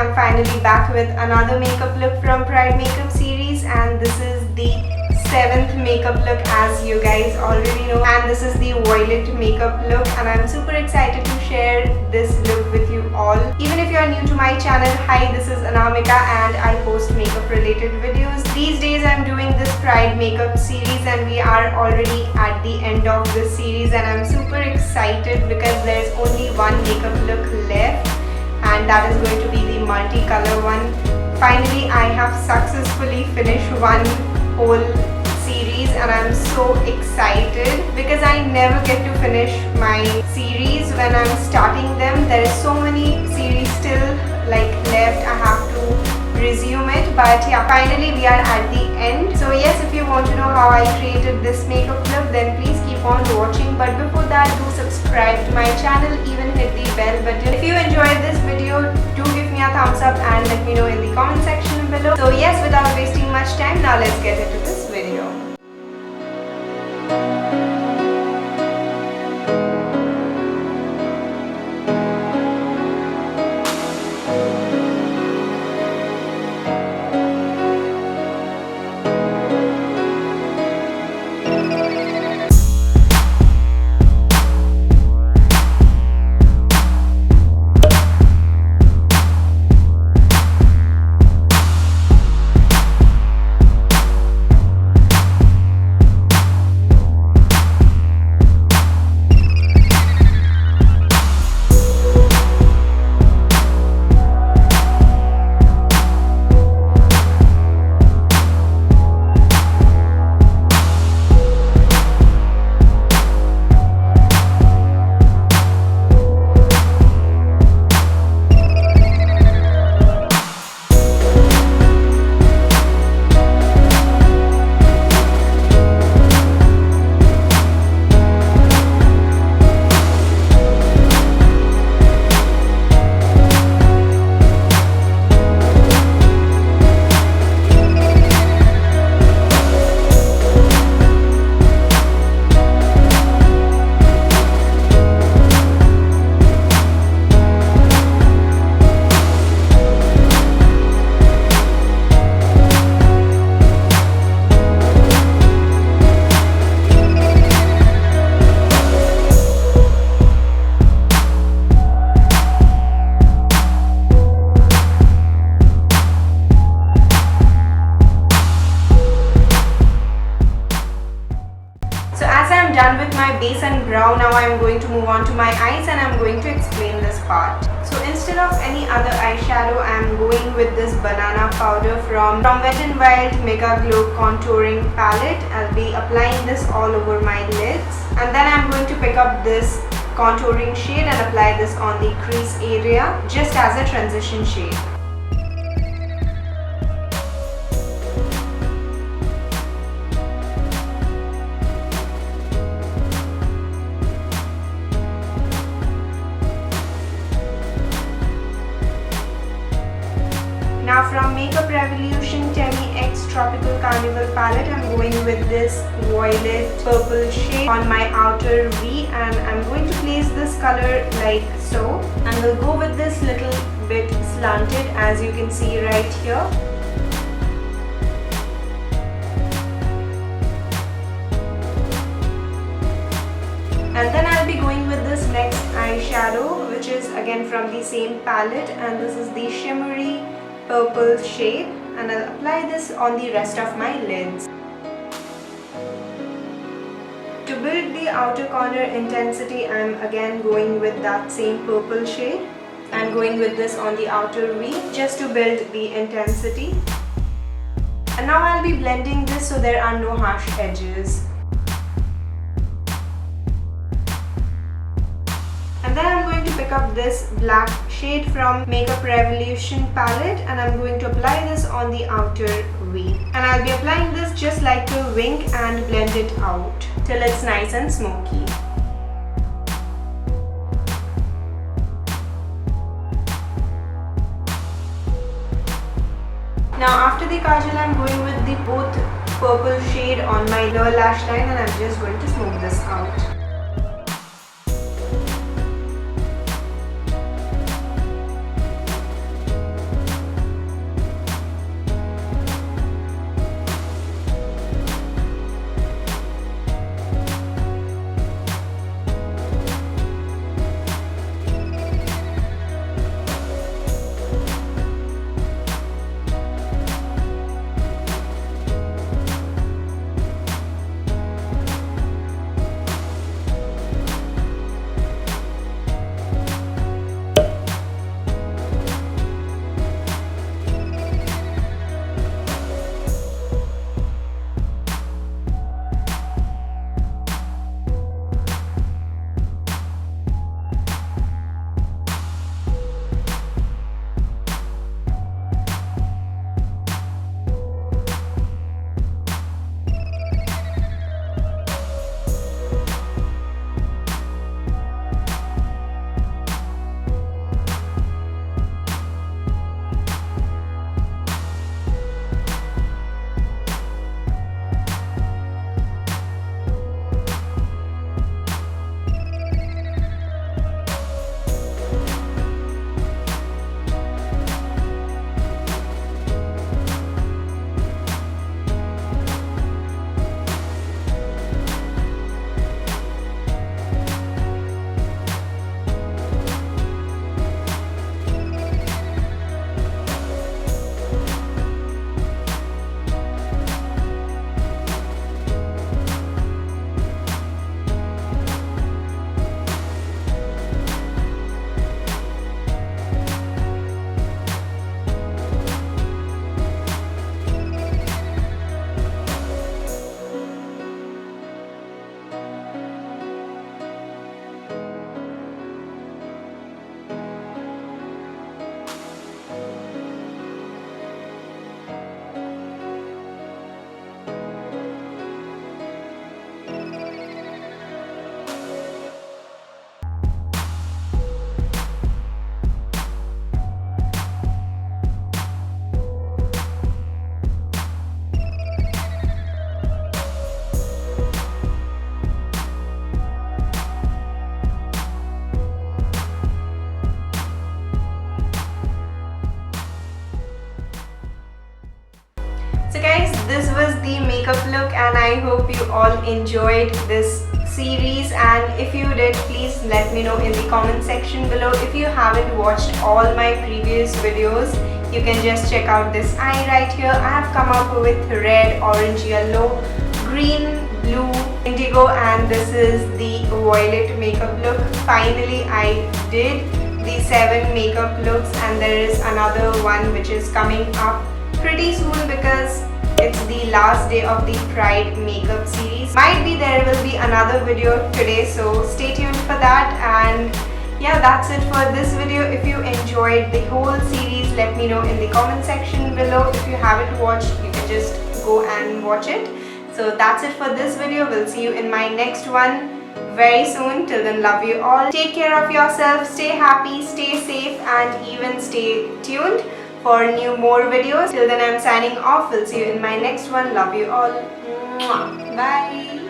I'm finally back with another makeup look from Pride Makeup series, and this is the 7th makeup look, as you guys already know, and this is the violet makeup look, and I'm super excited to share this look with you all. Even if you are new to my channel, hi, this is Anamika and I post makeup related videos. These days I'm doing this Pride makeup series and we are already at the end of this series, and I'm super excited because there's only one makeup look left, and that is going to be the multicolor one. Finally, I have successfully finished one whole series and I'm so excited because I never get to finish my series when I'm starting them. There is so many series still left. I have to resume it, but yeah, finally we are at the end. So yes, if you want to know how I created this makeup look, then please keep on watching, but before that, do subscribe to my channel, even hit the bell button. If you enjoyed this video, do give me a thumbs up and let me know in the comment section below. So yes, without wasting much time, now let's get into this video. Done with my base and brow. Now I'm going to move on to my eyes and I'm going to explain this part. So instead of any other eyeshadow, I'm going with this banana powder from Wet n Wild Mega Glow Contouring Palette. I'll be applying this all over my lids, and then I'm going to pick up this contouring shade and apply this on the crease area just as a transition shade. Now from Makeup Revolution Temi X Tropical Carnival palette, I'm going with this violet purple shade on my outer V, and I'm going to place this color like so, and we'll go with this little bit slanted, as you can see right here. And then I'll be going with this next eyeshadow, which is again from the same palette, and this is the shimmery purple shade, and I'll apply this on the rest of my lids. To build the outer corner intensity, I'm again going with that same purple shade. I'm going with this on the outer V just to build the intensity. And now I'll be blending this so there are no harsh edges. And then I'm going to pick up this black shade from Makeup Revolution palette, and I'm going to apply this on the outer V. And I'll be applying this just like a wing and blend it out till it's nice and smoky. Now after the kajal, I'm going with the both purple shade on my lower lash line, and I'm just going to smooth this out. So guys, this was the makeup look and I hope you all enjoyed this series, and if you did, please let me know in the comment section below. If you haven't watched all my previous videos, you can just check out this eye right here. I have come up with red, orange, yellow, green, blue, indigo, and this is the violet makeup look. Finally, I did the 7 makeup looks, and there is another one which is coming up pretty soon because it's the last day of the Pride makeup series. Might be there will be another video today, so stay tuned for that. And yeah, that's it for this video. If you enjoyed the whole series, let me know in the comment section below. If you haven't watched, you can just go and watch it. So that's it for this video. We'll see you in my next one very soon. Till then, love you all. Take care of yourself, stay happy, stay safe, and even stay tuned for more videos. Till then, I'm signing off. We'll see you in my next one. Love you all. Mwah. Bye.